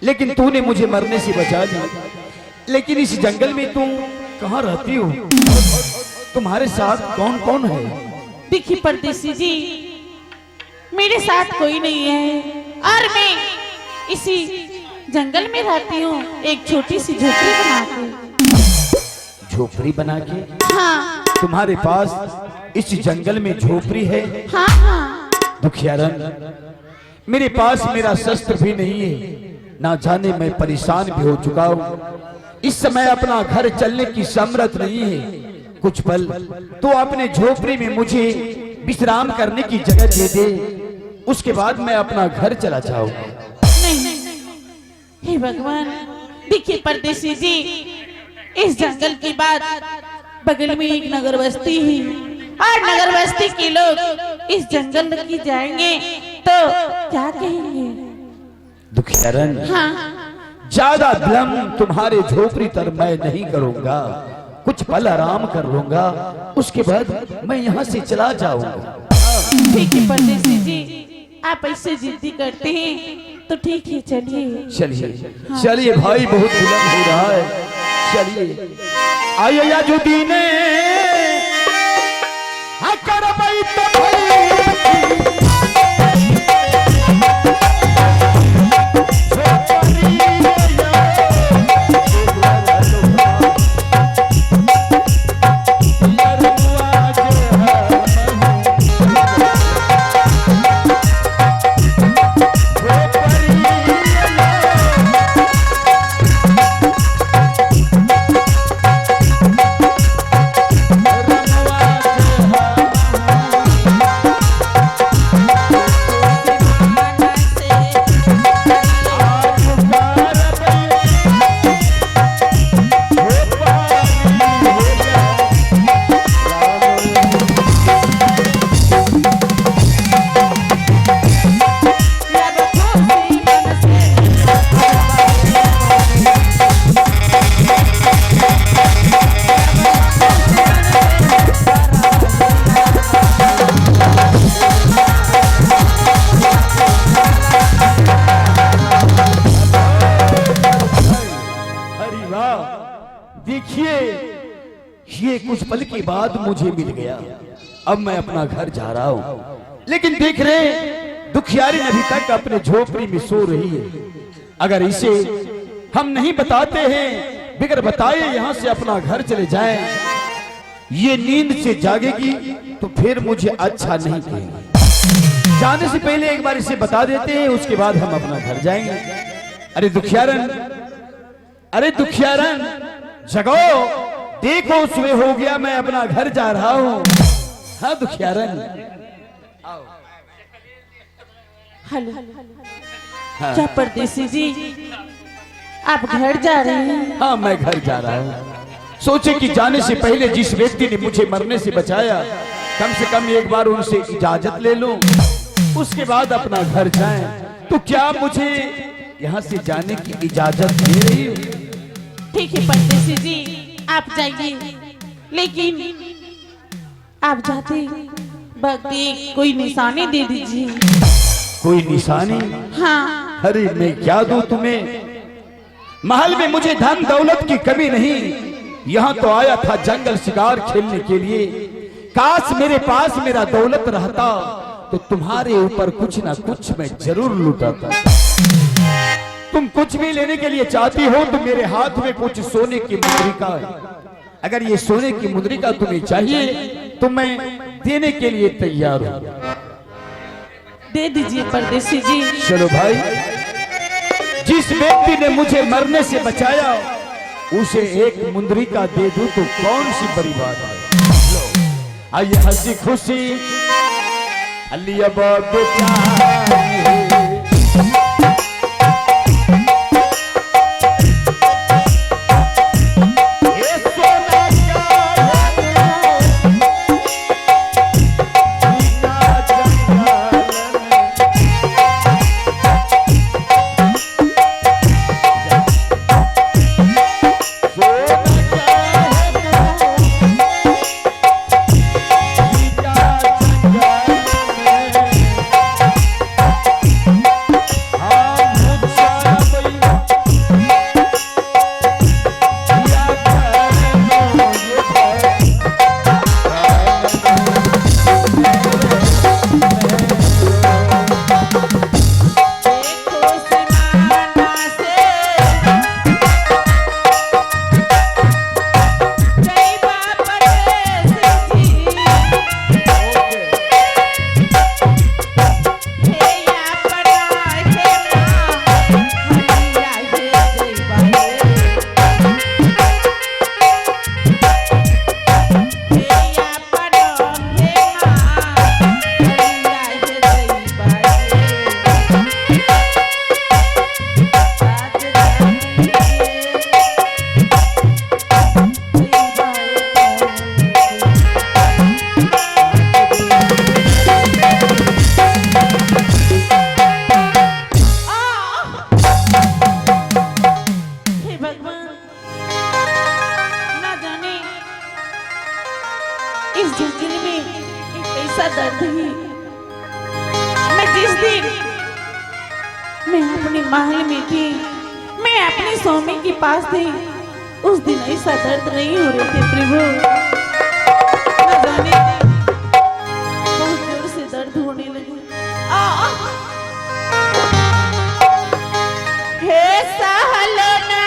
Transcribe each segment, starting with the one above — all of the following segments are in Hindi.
लेकिन तूने मुझे मरने से बचा दिया। लेकिन इस जंगल में तू कहाँ रहती हो? तुम्हारे साथ कौन कौन है? देखिए परदेसी जी, मेरे साथ कोई नहीं है और मैं इसी जंगल में रहती हूँ, एक छोटी सी झोपड़ी बना के। झोपड़ी बना के? हाँ। तुम्हारे पास इस जंगल में झोपड़ी है? हाँ हाँ। दुखियारन, मेरे पास मेरा शस्त्र भी नहीं है, ना जाने मैं परेशान भी हो चुका हूँ। इस समय अपना घर चलने की समर्थ नहीं है। कुछ पल तो अपने झोपड़ी में मुझे विश्राम करने की जगह दे दे, उसके बाद मैं अपना घर चला जाऊंगा। नहीं, हे भगवान, देखिए परदेसी जी, इस जंगल के बाद बगल में एक नगर बस्ती है और नगर बस्ती के लोग इस जंगल की जाएंगे तो क्या कहेंगे? दुखियारन, हाँ। ज्यादा विलंब तुम्हारे झोपड़ी तर मैं नहीं करूंगा। कुछ पल आराम कर लूंगा, उसके बाद मैं यहाँ से चला जाऊंगा। ठीक है परदेसी जी, आप ऐसे जिद्दी करते हैं तो ठीक है, चलिए चलिए। हाँ। चलिए भाई, बहुत विलंब हो रहा है, चलिए। आया जो दीने ये कुछ पल के बाद मुझे मिल गया। अब मैं अपना घर जा रहा हूँ, लेकिन देख रहे दुखियारी अभी तक अपने झोपड़ी में सो रही है। अगर इसे हम नहीं बताते हैं, बिगर बताए यहाँ से अपना घर चले जाएं, ये नींद से जागेगी तो फिर मुझे अच्छा नहीं कहेगी। जाने से पहले एक बार इसे बता देते हैं, उसके बाद हम अपना घर जाएंगे। अरे दुखियारन, अरे दुखियारन, जगो, देखो सुबह हो गया, मैं अपना घर जा रहा हूँ। हाँ दुखियारन। हेलो। हाँ। क्या परदेसी जी, आप घर जा रहे हैं? हाँ, मैं घर जा रहा हूँ। सोचे कि जाने से पहले जिस व्यक्ति ने मुझे मरने से बचाया, कम से कम एक बार उनसे इजाजत ले लूं, उसके बाद अपना घर जाएं। तो क्या मुझे यहाँ से जाने की इजाजत दे रही हो? ठीक है परदेसी जी, आप जाइए, लेकिन आप जाते वक्त कोई निशानी दे दीजिए। कोई निशानी? हाँ। अरे मैं क्या दूं तुम्हें? महल में मुझे धन दौलत की कमी नहीं, यहाँ तो आया था जंगल शिकार खेलने के लिए। काश मेरे पास मेरा दौलत रहता तो तुम्हारे ऊपर कुछ ना कुछ मैं जरूर लुटाता। तुम कुछ भी लेने के लिए चाहती हो तो मेरे हाथ में कुछ सोने की मुद्रिका है। अगर ये सोने की मुद्रिका तुम्हें चाहिए तो मैं देने के लिए तैयार हूं। दे दीजिए परदेसी जी। चलो भाई, जिस व्यक्ति ने मुझे मरने से बचाया उसे एक मुद्रिका दे दूं तो कौन सी बड़ी बात है। आइए हंसी खुशी अलिया मैं अपने महल में थी, मैं अपने स्वामी के पास थी, उस दिन ऐसा दर्द नहीं हो रहे थे प्रभु। न जाने बहुत जोर से दर्द होने लगे। हे सहलना,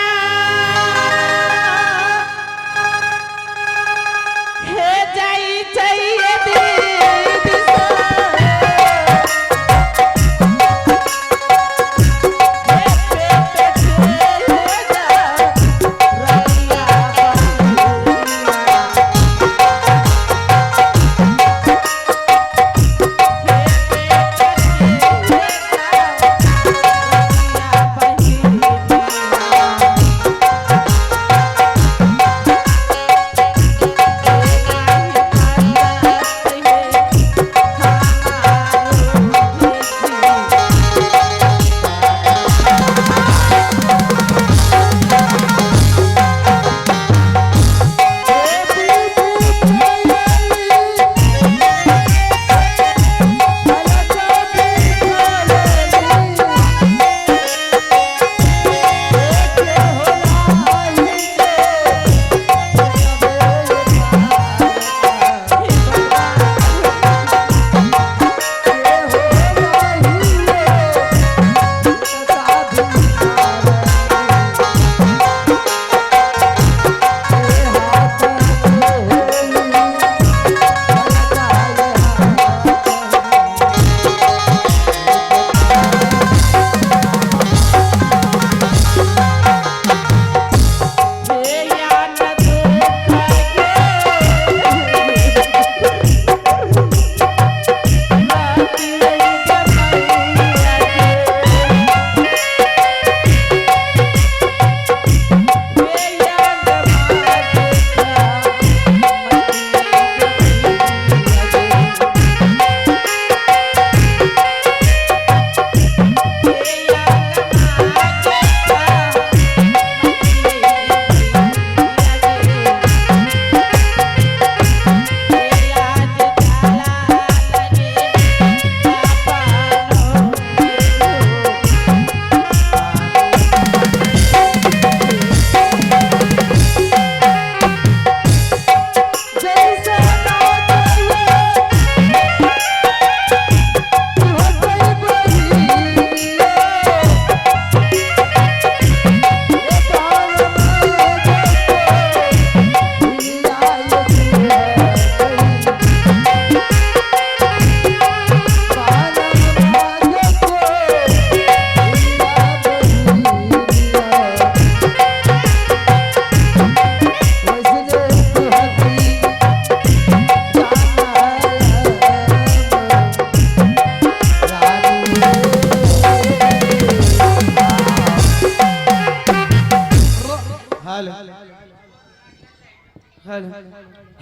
हे जाई चाहिए दिशा,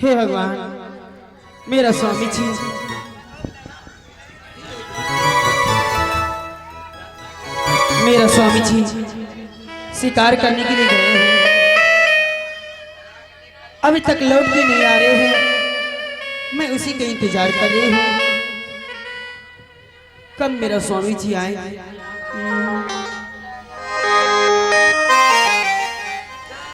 हे भगवान, मेरा स्वामी जी मेरा स्वामी जी शिकार करने के लिए गए हैं, अभी तक लौट के नहीं आ रहे हैं। मैं उसी का इंतजार कर रही हूँ, कब मेरा स्वामी जी आए।